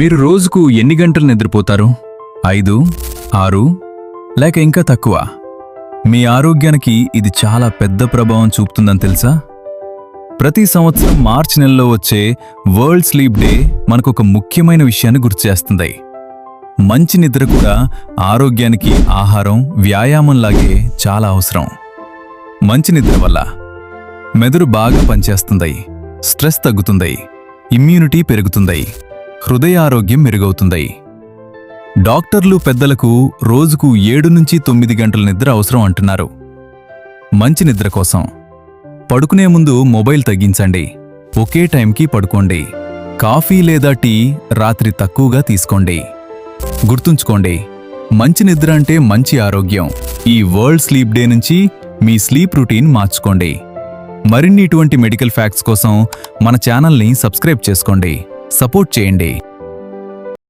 మీరు రోజుకు ఎన్ని గంటలు నిద్రపోతారు? 5, 6 లేక ఇంకా తక్కువ? మీ ఆరోగ్యానికి ఇది చాలా పెద్ద ప్రభావం చూపుతుందని తెలుసా? ప్రతి సంవత్సరం మార్చి నెలలో వచ్చే వరల్డ్ స్లీప్ డే మనకొక ముఖ్యమైన విషయాన్ని గుర్తు చేస్తుంది. మంచి నిద్ర కూడా ఆరోగ్యానికి ఆహారం, వ్యాయామంలాగే చాలా అవసరం. మంచి నిద్ర వల్ల మెదడు బాగా పనిచేస్తుంది, స్ట్రెస్ తగ్గుతుంది, ఇమ్యూనిటీ పెరుగుతుంది, హృదయ ఆరోగ్యం మెరుగవుతుంది. డాక్టర్లు పెద్దలకు రోజుకు 7 నుంచి 9 గంటల నిద్ర అవసరం అంటున్నారు. మంచి నిద్ర కోసం పడుకునే ముందు మొబైల్ తగ్గించండి. ఒకే టైంకి పడుకోండి. కాఫీ లేదా టీ రాత్రి తక్కువగా తీసుకోండి. గుర్తుంచుకోండి, మంచి నిద్ర అంటే మంచి ఆరోగ్యం. ఈ వరల్డ్ స్లీప్ డే నుంచి మీ స్లీప్ రొటీన్ మార్చుకోండి. మరిన్ని ఇటువంటి మెడికల్ ఫ్యాక్ట్స్ కోసం మన ఛానల్ని సబ్స్క్రైబ్ చేసుకోండి. సపోర్ట్ చేయండి.